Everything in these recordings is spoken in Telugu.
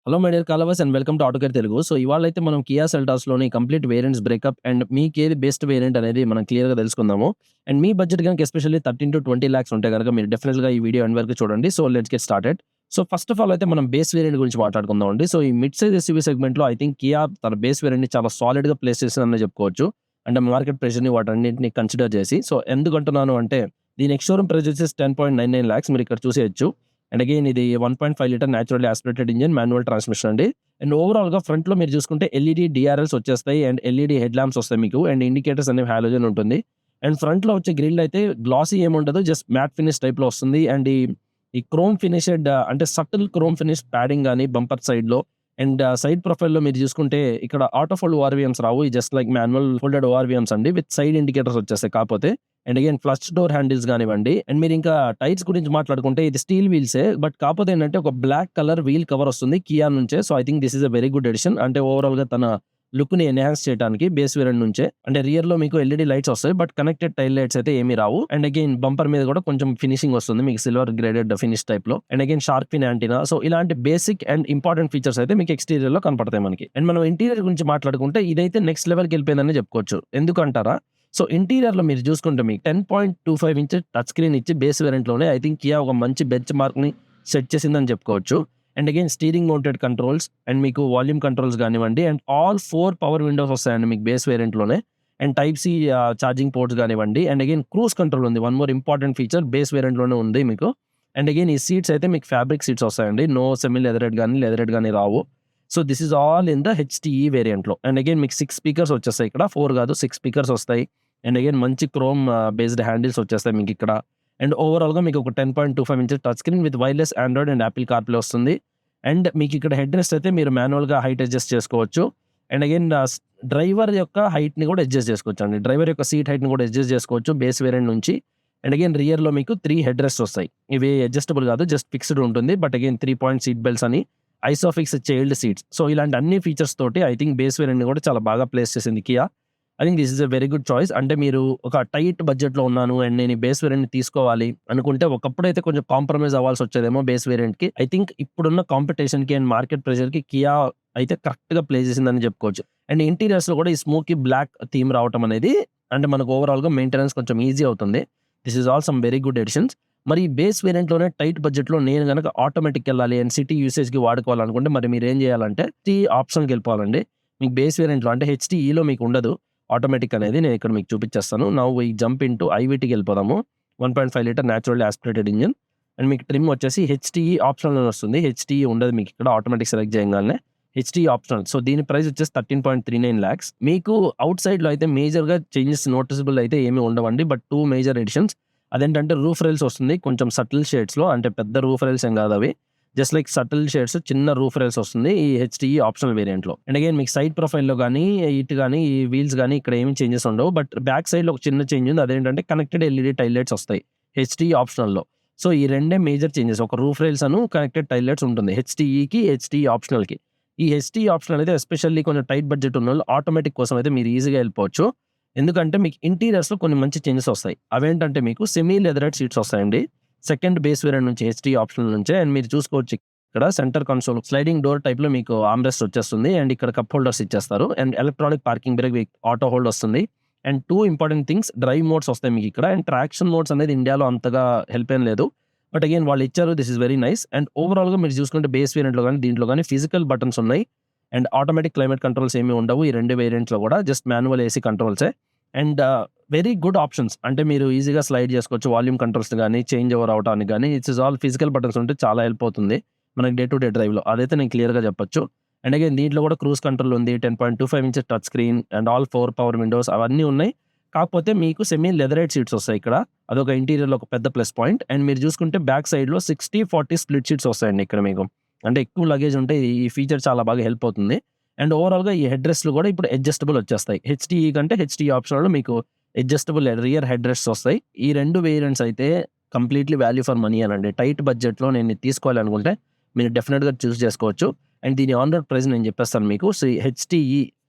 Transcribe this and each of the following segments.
Hello my dear followers and welcome to Autocar Telugu. So ఇవాళైతే మనం కియా సెల్టాస్‌లోని కంప్లీట్ వేరియంట్స్ బ్రేకప్ అండ్ మీకేది బెస్ట్ వేరియంట్ అనేది మనం క్లియర్‌గా తెలుసుకుందాము. అండ్ మీ బడ్జెట్ గనుక ఎస్పెషల్లీ 13-20 లాక్స్ ఉంటే గనుక మీరు డెఫినిట్‌గా ఈ వీడియో ఎండ్ వరకు చూడండి. So let's get started. So first of all అయితే మనం బేస్ వేరియంట్ గురించి మాట్లాడుకుందామండి. సో ఈ మిడ్ సైజ్ ఎస్యూవీ సెగ్మెంట్‌లో ఐ థింక్ కియా తన బేస్ వేరియంట్‌ని చాలా సాలిడ్‌గా ప్లేస్ చేసిందనే చెప్పుకోవచ్చు. అంటే మార్కెట్ ప్రెషర్‌ని వాటన్నిటిని కన్సిడర్ చేసి. సో ఎందుకంటున్నాను అంటే దీని ఎక్స్ షోరూమ్ ప్రైస్ వచ్చేసి 10.99 లాక్స్ మీరు ఇక్కడ చూసేయొచ్చు. అండ్ అగైన్ ఇది 1.5 litre naturally aspirated engine manual transmission అండి. అండ్ ఓవరాల్‌గా ఫ్రంట్‌లో మీరు చూసుకుంటే ఎల్ఈడీ డీఆర్ఎల్స్ వచ్చేస్తాయి. అండ్ ఎల్ఈడీ హెడ్ ల్యాంప్స్ వస్తాయి మీకు. అండ్ ఇండికేటర్స్ అనేవి హాలోజన్ ఉంటుంది. అండ్ ఫ్రంట్‌లో వచ్చే గ్రిల్ అయితే గ్లాసీ ఏముండదు. జస్ట్ మ్యాట్ ఫినిష్ టైప్‌లో వస్తుంది. అండ్ ఈ క్రోమ్ ఫినిషెడ్ అంటే సటిల్ క్రోమ్ ఫినిష్ ప్యాడింగ్ గాని బంపర్ సైడ్‌లో అండ్ సైడ్ ప్రొఫైల్‌లో మీరు చూసుకుంటే ఇక్కడ ఆటో ఫోల్డ్ ఓఆర్‌వీఎమ్స్ రావు. ఈ జస్ట్ లైక్ మాన్యువల్ ఫోల్డెడ్ ఓఆర్‌వీఎమ్స్ అండి. విత్ సైడ్ ఇండికేటర్స్ వచ్చేస్తాయి కాపోతే. And again flush door handles గానివ్వండి. అండ్ మీరు ఇంకా టైర్స్ గురించి మాట్లాడుకుంటే ఇది స్టీల్ వీల్సే. బట్ కాపోతే ఏంటంటే ఒక బ్లాక్ కలర్ వీల్ కవర్ వస్తుంది కియా నుంచే. So I think this is a very good edition. అంటే ఓవరాల్‌గా తన లుక్‌ని ఎన్హాన్స్ చేయడానికి బేస్ వేరియంట్ నుంచే. అంటే రియర్‌లో మీకు ఎల్ఈడీ లైట్స్ వస్తాయి. బట్ కనెక్టెడ్ టైల్ లైట్స్ అయితే ఏమీ రావు. అండ్ అగైన్ బంపర్ మీద కూడా కొంచెం ఫినిషింగ్ వస్తుంది. మీకు సిల్వర్ గ్రేడెడ్ ఫినిష్ టైప్‌లో. And again shark fin antenna. So ఇలాంటి బేసిక్ అండ్ ఇంపార్టెంట్ ఫీచర్స్ అయితే మీకు ఎక్స్‌టీరియర్‌లో కనపడతాయి మనకి. అండ్ మనం ఇంటీరియర్ గురించి మాట్లాడుకుంటే ఇదైతే నెక్స్ట్ లెవెల్‌కి వెళ్ళిపోయిందనే చెప్పుకోవచ్చు. ఎందుకంటారా? సో ఇంటీరియర్‌లో మీరు చూసుకుంటే మీకు 10.25 ఇంచ్ టచ్ స్క్రీన్ ఇచ్చి బేస్ వేరియంట్‌లోనే ఐ థింక్ కియా ఒక మంచి బెంచ్ మార్క్‌ని సెట్ చేసిందని చెప్పుకోవచ్చు. And again steering mounted controls and మీకు వాల్యూమ్ కంట్రోల్స్ గానివ్వండి అండ్ ఆల్ 4 పవర్ విండోస్ వస్తాయండి మీకు బేస్ వేరియంట్‌లోనే. And type C charging ports గానివ్వండి. అండ్ అగైన్ క్రూజ్ కంట్రోల్ ఉంది. One more important feature base వేరియంట్‌లోనే ఉంది మీకు. అండ్ అగైన్ ఈ సీట్స్ అయితే మీకు ఫ్యాబ్రిక్ సీట్స్ వస్తాయండి. నో సెమీ లెదరెడ్ గాని రావు. So this is all in the HTE వేరియంట్‌లో. అండ్ అగైన్ మీకు 6 స్పీకర్స్ వచ్చేస్తాయి ఇక్కడ. 4 కాదు 6 స్పీకర్స్ వస్తాయి. అండ్ అగైన్ మంచి క్రోమ్ బేస్డ్ హ్యాండిల్స్ వచ్చేస్తాయి మీకు ఇక్కడ. అండ్ ఓవరాల్‌గా మీకు ఒక 10.25 inches touch screen with wireless Android and Apple CarPlay వస్తుంది. అండ్ మీకు ఇక్కడ హెడ్ రెస్ట్ అయితే మీరు మాన్యువల్‌గా హైట్ అడ్జస్ట్ చేసుకోవచ్చు. అండ్ అగైన్ డ్రైవర్ యొక్క హైట్‌ని కూడా అడ్జస్ట్ చేసుకోవచ్చండి. డ్రైవర్ యొక్క సీట్ హైట్‌ని కూడా అడ్జస్ట్ చేసుకోవచ్చు బేస్ వేరియంట్ నుంచి. అండ్ అగైన్ రియర్‌లో మీకు 3 హెడ్ రెస్ట్స్ వస్తాయి. ఇవి అడ్జస్టబుల్ కాదు. జస్ట్ ఫిక్స్డ్ ఉంటుంది. But again 3 point seat belts అని ఐసోఫిక్స్ చైల్డ్ సీట్స్. సో ఇలాంటి అన్ని ఫీచర్స్ తోటి ఐ థింక్ బేస్ వేరియంట్‌ని కూడా చాలా బాగా ప్లేస్ చేసింది Kia. I think this is a very good choice. అంటే మీరు ఒక టైట్ బడ్జెట్‌లో ఉన్నాను అండ్ నేను ఈ బేస్ వేరియంట్‌ని తీసుకోవాలి అనుకుంటే ఒకప్పుడైతే కొంచెం కాంప్రమైజ్ అవ్వాల్సి వచ్చేదేమో బేస్ వేరియంట్‌కి. ఐ థింక్ ఇప్పుడున్న కాంపిటీషన్‌కి అండ్ మార్కెట్ ప్రెషర్‌కి కియా అయితే కరెక్ట్‌గా ప్లే చేసిందని చెప్పుకోవచ్చు. అండ్ ఇంటీరియర్స్‌లో కూడా ఈ స్మోకీ బ్లాక్ థీమ్ రావటం అనేది అంటే మనకు ఓవరాల్‌గా మెయింటెనెన్స్ కొంచెం ఈజీ అవుతుంది. This is all some very good editions. మరి ఈ బేస్ వేరియంట్‌లోనే టైట్ బడ్జెట్‌లో నేను గనక ఆటోమేటిక్ ఎళ్ళాలి అండ్ సిటీ యూసేజ్‌కి వాడుకోవాలనుకుంటే మరి మీరేం చేయాలంటే ఆప్షన్‌కి వెళ్ళిపోవాలండి. మీకు బేస్ వేరియంట్‌లో అంటే హెచ్‌టీఈలో మీకు ఉండదు. ఆటోమేటిక్ అనేది నేను ఇక్కడ మీకు చూపించేస్తాను. నౌ వి జంప్ ఇంటూ ఐవీటీకి వెళ్ళిపోదాము. 1.5 litre naturally aspirated engine. And మీకు ట్రిమ్ వచ్చేసి హెచ్‌టీఈ ఆప్షనల్ అని వస్తుంది. హెచ్‌టీఈ ఉండదు మీకు ఇక్కడ ఆటోమేటిక్ సెలెక్ట్ చేయంగానే. హెచ్‌టీఈ ఆప్షనల్. సో దీని ప్రైస్ వచ్చేసి 13.39 లాక్స్. మీకు ఔట్ సైడ్‌లో అయితే మేజర్‌గా చేంజెస్ నోటిసబుల్ అయితే ఏమి ఉండవండి. But 2 major editions. అదేంటంటే రూఫ్ రైల్స్ వస్తుంది. కొంచెం సటిల్ షేడ్స్‌లో అంటే పెద్ద రూఫ్ రైల్స్ ఏం కాదు అవి. జస్ట్ లైక్ సటిల్ షేడ్స్ చిన్న రూఫ్ రైల్స్ వస్తుంది. ఈ హెచ్‌టీఈ ఆప్షనల్ వేరియంట్‌లో. అండ్ అగైన్ మీకు సైడ్ ప్రొఫైల్‌లో గాని, ఇటు గాని, ఈ వీల్స్ గాని ఇక్కడ ఏమి చేంజెస్ ఉండవు. బట్ బ్యాక్ సైడ్‌లో ఒక చిన్న చేంజ్ ఉంది. అదేంటంటే కనెక్టెడ్ ఎల్ఈడీ టైల్ లైట్స్ వస్తాయి. హెచ్‌టీఈ ఆప్షనల్‌లో. సో ఈ రెండే మేజర్ చేంజెస్. ఒక roof rails connected tail lights ఉంటుంది. హెచ్‌టీఈకి, హెచ్‌టీఈ ఆప్షనల్‌కి. ఈ హెచ్‌టీఈ ఆప్షనల్ అయితే ఎస్పెషల్లీ కొంచెం టైట్ బడ్జెట్ ఉన్నోళ్ళు ఆటోమేటిక్ కోసం అయితే మీరు ఈజీగా వెళ్ళిపోవచ్చు. ఎందుకంటే మీకు ఇంటీరియర్స్‌లో కొన్ని మంచి చేంజెస్ వస్తాయి. అవేంటంటే మీకు సెమీ లెదరెడ్ సీట్స్ వస్తాయండి. సెకండ్ బేస్ వేరియంట్ నుంచి హెచ్‌టీఈ ఆప్షనల్ నుంచే. అండ్ మీరు చూసుకోవచ్చు ఇక్కడ సెంటర్ కన్సోల్ స్లైడింగ్ డోర్ టైప్‌లో మీకు ఆర్మ్ రెస్ట్ వచ్చేస్తుంది. అండ్ ఇక్కడ కప్ హోల్డర్స్ ఇచ్చేస్తారు. And electronic parking brake auto hold వస్తుంది. And 2 important things drive modes వస్తాయి మీకు ఇక్కడ. అండ్ ట్రాక్షన్ మోడ్స్ అనేది ఇండియాలో అంతగా హెల్ప్ ఏం లేదు. బట్ అగైన్ వాళ్ళు ఇచ్చారు. This is very nice. And ఓవరాల్‌గా మీరు చూసుకుంటే బేస్ వేరియంట్‌లో గాని, దీంట్లో గాని ఫిజికల్ బటన్స్ ఉన్నాయి. అండ్ ఆటోమేటిక్ క్లైమేట్ కంట్రోల్స్ ఏమి ఉండవు. ఈ 2 వేరియంట్‌లో కూడా జస్ట్ మాన్యువల్ ఏసీ కంట్రోల్సే. And very good options. అంటే మీరు ఈజీగా స్లైడ్ చేసుకోవచ్చు. వాల్యూమ్ కంట్రోల్స్ గాని, చేంజ్ ఓవర్ అవ్వటానికి గాని it's is all physical buttons ఉంటే చాలా హెల్ప్ అవుతుంది. మనకి డే టు డే డ్రైవ్‌లో. అదైతే నేను క్లియర్‌గా చెప్పొచ్చు. అండ్ అగైన్ దీంట్లో కూడా క్రూజ్ కంట్రోల్ ఉంది. 10.25 inches touch screen and all 4 power Windows అవన్నీ ఉన్నాయి. కాకపోతే మీకు సెమీ లెదరైట్ సీట్స్ వస్తాయి ఇక్కడ. అదొక ఇంటీరియర్‌లో ఒక పెద్ద ప్లస్ పాయింట్. అండ్ మీరు చూసుకుంటే బ్యాక్ సైడ్‌లో 60-40 స్ప్లిట్ సీట్స్ వస్తాయండి ఇక్కడ మీకు. అంటే ఎక్కువ లగేజ్ ఉంటే ఈ ఫీచర్ చాలా బాగా హెల్ప్ అవుతుంది. అండ్ ఓవరాల్‌గా ఈ హెడ్ రెస్ట్‌లు కూడా ఇప్పుడు అడ్జస్టబుల్ వచ్చేస్తాయి. హెచ్‌టీఈ కంటే హెచ్‌టీఈ ఆప్షనల్‌లో మీకు అడ్జస్టబుల్ రియర్ హెడ్ రెస్ట్స్ వస్తాయి. ఈ 2 వేరియంట్స్ అయితే కంప్లీట్‌లీ వాల్యూ ఫర్ మనీ అనండి. టైట్ బడ్జెట్‌లో నేను ఇది తీసుకోవాలనుకుంటే మీరు డెఫినిట్‌గా చూస్ చేసుకోవచ్చు. అండ్ దీని ఆన్ రోడ్ ప్రైస్ నేను చెప్పేస్తాను మీకు. హెచ్‌టీఈ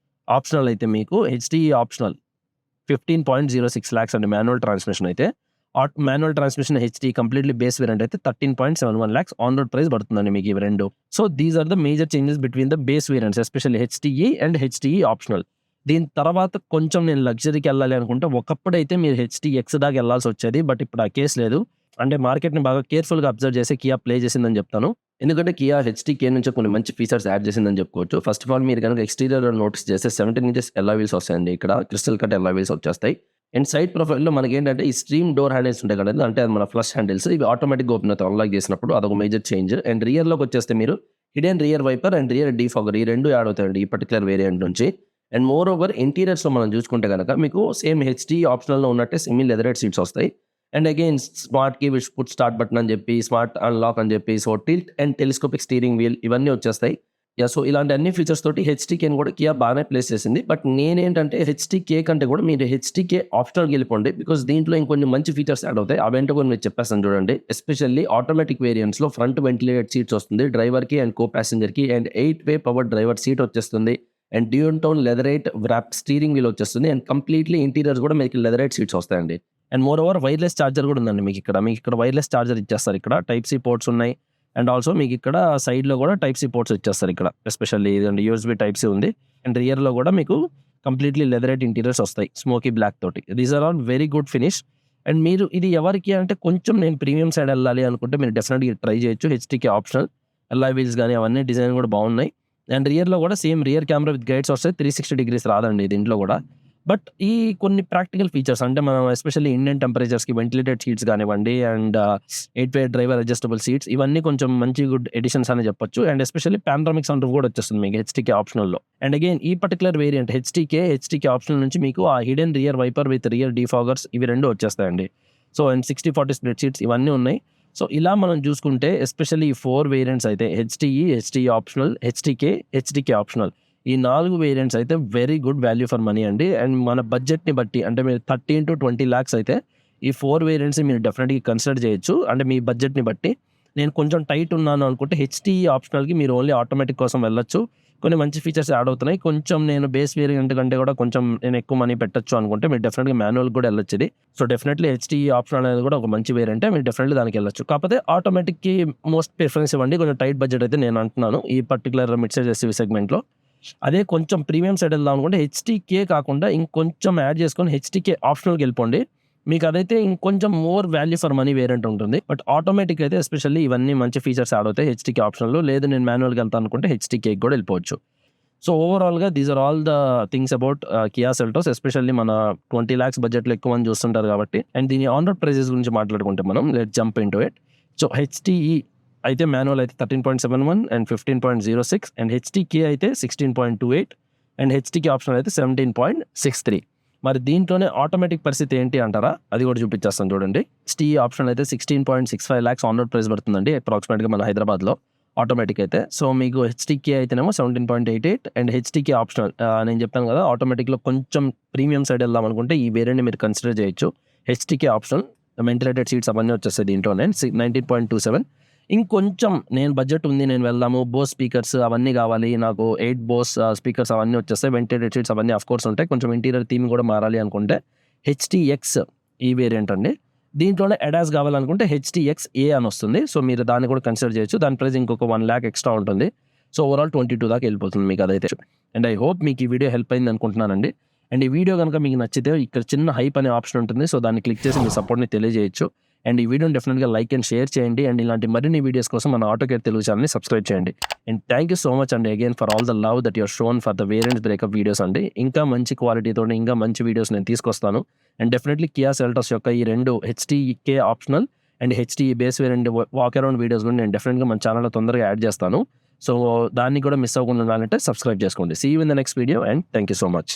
ఆప్షనల్ అయితే మీకు హెచ్‌టీఈ ఆప్షనల్ 15.06 లాక్స్ అండి మాన్యువల్ ట్రాన్స్‌మిషన్ అయితే. Manual transmission HT completely base variant అయితే 13.71 lakhs ఆన్ రోడ్ ప్రైస్ పడుతుందండి మీకు ఇవి రెండు. So these are the major changes between the base variants especially HTE and HTE optional. దీని తర్వాత కొంచెం నేను లగ్జరీకి వెళ్ళాలి అనుకుంటే ఒకప్పుడైతే మీరు హెచ్టీఎక్స్ దాకా వెళ్ళాల్సి వచ్చేది, బట్ ఇప్పుడు ఆ కేసు లేదు. అంటే మార్కెట్ని బాగా కేర్ఫుల్గా అబ్జర్వ్ చేసి కియా ప్లే చేసిందని చెప్తాను. ఎందుకంటే కియా హెచ్టీకే నుంచి కొన్ని మంచి ఫీచర్స్ యాడ్ చేసిందని చెప్పుకోవచ్చు. ఫస్ట్ ఆఫ్ ఆల్ మీరు కనుక ఎక్స్టీరియర్ నోటీస్ చేస్తే 17 inches ఎల్లా వీల్స్ వస్తాయండి. ఇక్కడ క్రిస్టల్ కట్ ఎల్లా వీల్స్ వచ్చేస్తాయి. అండ్ సైడ్ ప్రొఫైల్లో మనకి ఏంటంటే ఈ స్ట్రీమ్ డోర్ హ్యాండిల్స్ ఉంటాయి కదా, అంటే అది మన ఫ్లష్ హ్యాండిల్స్, ఇవి ఆటోమేటిక్గా ఓపెన్ అవుతాయి అన్లాక్ చేసినప్పుడు, అదొక మేజర్ చేంజ్. అండ్ రియర్లోకి వచ్చేస్తే మీరు hidden rear wiper and rear defogger ఈ రెండు యాడ్ అవుతాయండి ఈ పర్టికులర్ వేరియంట్ నుంచి. అండ్ మోర్ ఓవర్ ఇంటీరియర్స్లో మనం చూసుకుంటే కనుక మీకు సేమ్ హెచ్డీ ఆప్షనల్లో ఉన్నట్టే సెమీ లెదరేట్ సీట్స్ వస్తాయి. And again smart key with push start button అని చెప్పి, స్మార్ట్ అన్లాక్ అని చెప్పి, so tilt and telescopic steering wheel ఇవన్నీ వచ్చేస్తాయి. సో ఇలాంటి అన్ని ఫీచర్స్ తోటి హెచ్టీకేని కూడా కియా బాగానే ప్లేస్ చేసింది. బట్ నేనేంటంటే హెచ్టీకే కంటే కూడా మీరు హెచ్టీకే ఆప్షనల్కి వెళ్ళిపోండి, బికాస్ దీంట్లో ఇంకొన్ని మంచి ఫీచర్స్ యాడ్ అవుతాయి. అవేంటో కూడా మీరు చెప్పేస్తాను చూడండి. ఎస్పెషల్లీ ఆటోమేటిక్ వేరియంట్స్లో ఫ్రంట్ వెంటిలేటెడ్ సీట్స్ వస్తుంది డ్రైవర్కి అండ్ కో ప్యాసింజర్కి, and 8-way power driver seat వచ్చేస్తుంది. And dual tone leatherette wrap steering wheel వచ్చేస్తుంది. అండ్ కంప్లీట్లీ ఇంటీరియర్స్ కూడా మీకు లెదరైట్ సీట్స్ వస్తాయండి. And moreover wireless charger కూడా ఉందండి మీకు ఇక్కడ వైర్లెస్ ఛార్జర్ ఇచ్చేస్తారు. ఇక్కడ టైప్ సి పోర్ట్స్ ఉన్నాయి. అండ్ ఆల్సో మీకు ఇక్కడ సైడ్లో కూడా టైప్ సి పోర్ట్స్ ఇచ్చేస్తారు. ఇక్కడ ఎస్పెషల్లీ ఇదండి యూఎస్బీ టైప్ సి ఉంది. అండ్ రియర్లో కూడా మీకు కంప్లీట్లీ లెదరైట్ ఇంటీరియర్స్ వస్తాయి స్మోకీ బ్లాక్ తోటి. These are all very good finish. And మీరు ఇది ఎవరికి అంటే కొంచెం నేను ప్రీమియం సైడ్ వెళ్ళాలి అనుకుంటే మీరు డెఫినెట్గా ట్రై చేయొచ్చు. హెచ్టీకే ఆప్షనల్ ఎల్ఐ వీల్స్ కానీ అవన్నీ డిజైన్ కూడా బాగున్నాయి. అండ్ రియర్లో కూడా same rear camera with guides వస్తాయి. 360 degrees రాదండి దీంట్లో కూడా. బట్ ఈ కొన్ని ప్రాక్టికల్ ఫీచర్స్ అంటే మనం ఎస్పెషల్లీ ఇండియన్ టెంపరేచర్స్కి వెంటిలేటెడ్ సీట్స్ కానివ్వండి, and 8-way driver adjustable seats ఇవన్నీ కొంచెం మంచి గుడ్ ఎడిషన్స్ అని చెప్పొచ్చు. And especially panoramic sunroof కూడా వచ్చేస్తుంది మీకు హెచ్టీకే ఆప్షనల్లో. అండ్ అగైన్ ఈ పర్టికులర్ వేరియంట్ హెచ్టీకే ఆప్షనల్ నుంచి మీకు ఆ hidden rear wiper with rear defoggers ఇవి రెండు వచ్చేస్తాయండి. సో అండ్ 60-40 స్ప్లిట్ సీట్స్ ఇవన్నీ ఉన్నాయి. సో ఇలా మనం చూసుకుంటే ఎస్పెషల్లీ ఈ 4 వేరియంట్స్ అయితే హెచ్టీఈ ఆప్షనల్, హెచ్టీకే ఆప్షనల్ ఈ 4 వేరియంట్స్ అయితే very good value for money అండి. అండ్ మన బడ్జెట్ని బట్టి అంటే మీరు 13 to 20 lakhs అయితే ఈ 4 వేరియంట్స్ మీరు డెఫినెట్గా కన్సిడర్ చేయొచ్చు. అంటే మీ బడ్జెట్ని బట్టి నేను కొంచెం టైట్ ఉన్నాను అనుకుంటే హెచ్టీఈ ఆప్షనల్కి మీరు ఓన్లీ ఆటోమేటిక్ కోసం వెళ్ళొచ్చు. కొన్ని మంచి ఫీచర్స్ యాడ్ అవుతున్నాయి. కొంచెం నేను బేస్ వేరియంట్ కంటే కూడా కొంచెం నేను ఎక్కువ మనీ పెట్టచ్చు అనుకుంటే మీరు డెఫినెట్గా మాన్యువల్ కూడా వెళ్ళొచ్చు. ఇది సో డెఫినెట్లీ హెచ్టీఈ ఆప్షన్ అనేది కూడా ఒక మంచి వేరియంటే, మీరు డెఫినెట్లీ దానికి వెళ్ళొచ్చు. కాకపోతే ఆటోమేటిక్కి మోస్ట్ ప్రిఫరెన్స్ ఇవ్వండి. కొంచెం టైట్ బడ్జెట్ అయితే నేను అంటున్నాను ఈ పర్టికులర్ మిడ్ సైజ్ ఎస్యూవీ సెగ్మెంట్లో. అదే కొంచెం ప్రీమియం సైడ్ వెళ్దాం అనుకుంటే హెచ్టీకే కాకుండా ఇంకొంచెం యాడ్ చేసుకొని హెచ్టీకే ఆప్షనల్కి వెళ్ళిపోండి. మీకు అదైతే ఇంకొంచెం more value for money variant ఉంటుంది. బట్ ఆటోమేటిక్ అయితే ఎస్పెషల్లీ ఇవన్నీ మంచి ఫీచర్స్ యాడ్ అవుతాయి హెచ్టీకే ఆప్షన్లో. లేదు నేను మాన్యువల్కి వెళ్తాను అనుకుంటే హెచ్టీకే కూడా వెళ్ళిపోవచ్చు. సో ఓవరాల్గా these are all the things about Kia Seltos. Especially మన 20 lakhs బడ్జెట్లో ఎక్కువ మంది చూస్తుంటారు కాబట్టి. అండ్ దీని ఆన్ రోడ్ ప్రైజెస్ గురించి మాట్లాడుకుంటే మనం let jump into it. So HTE అయితే మాన్యువల్ అయితే 13.71 అండ్ 15.06, అండ్ హెచ్టీకే అయితే 16.28, అండ్ హెచ్టీకే ఆప్షన్ అయితే 17.63. మరి దీంట్లోనే ఆటోమేటిక్ పరిస్థితి ఏంటి అంటారా, అది కూడా చూపించేస్తాను చూడండి. హెచ్టీఈ ఆప్షన్ అయితే 16.65 lakhs ఆన్ రోడ్ ప్రైస్ పడుతుందండి అప్రాక్సిమేట్గా మన హైదరాబాద్లో ఆటోమేటిక్ అయితే. సో మీకు హెచ్టీకే అయితేనేమో 17.88, అండ్ హెచ్టీకే ఆప్షనల్ నేను చెప్పాను కదా ఆటోమేటిక్లో కొంచెం ప్రీమియం సైడ్ వెళ్దాం అనుకుంటే ఈ వేరియంట్ని మీరు కన్సిడర్ చేయొచ్చు. హెచ్టీకే ఆప్షనల్ వెంటిలేటెడ్ సీట్స్ అవన్నీ వచ్చేస్తాయి దీంట్లోనే 19.27. ఇంకొంచెం నేను బడ్జెట్ ఉంది నేను వెళ్దాము, బోస్ స్పీకర్స్ అవన్నీ కావాలి నాకు, 8 బోస్ స్పీకర్స్ అవన్నీ వచ్చేస్తాయి, వెంటిలేటెడ్ సీట్స్ అవన్నీ ఆఫ్ కోర్స్ ఉంటాయి, కొంచెం ఇంటీరియర్ థీమ్ కూడా మారాలి అనుకుంటే హెచ్టీఎక్స్ ఈ వేరియంట్ అండి. దీంట్లోనే అడాస్ కావాలనుకుంటే హెచ్టీఎక్స్-A అని వస్తుంది. సో మీరు దాన్ని కూడా కన్సిడర్ చేయొచ్చు. దాని ప్రైస్ ఇంకొక 1 lakh ఎక్స్ట్రా ఉంటుంది. సో ఓవరాల్ 22 దాకా వెళ్ళిపోతుంది మీకు అదైతే. అండ్ ఐ హోప్ మీకు ఈ వీడియో హెల్ప్ అయింది అనుకుంటున్నానండి. అండ్ ఈ వీడియో కనుక మీకు నచ్చితే ఇక్కడ చిన్న హైప్ అనే ఆప్షన్ ఉంటుంది. సో దాన్ని క్లిక్ చేసి మీ సపోర్ట్ని తెలియజేయచ్చు. అండ్ ఈ వీడియోని డెఫినెట్గా లైక్ అండ్ షేర్ చేయండి. అండ్ ఇలాంటి మరిన్ని వీడియోస్ కోసం మన ఆటోకేర్ తెలుగు ఛానల్ని సబ్స్క్రైబ్ చేయండి. And thank you so much అండి again for all the love that your shown for the variants breakup videos అండి. ఇంకా మంచి క్వాలిటీతో ఇంకా మంచి వీడియోస్ నేను తీసుకొస్తాను. అండ్ డెఫినెట్లీ కియా సెల్టాస్ యొక్క ఈ 2 HTK optional and HTE base variant walk around videos కూడా నేను డెఫినెట్గా మన ఛానల్లో తొందరగా యాడ్ చేస్తాను. సో దాన్ని కూడా మిస్ అవ్వకుండా ఉండాలంటే సబ్స్క్రైబ్ చేసుకోండి. See you in the next video and thank you so much.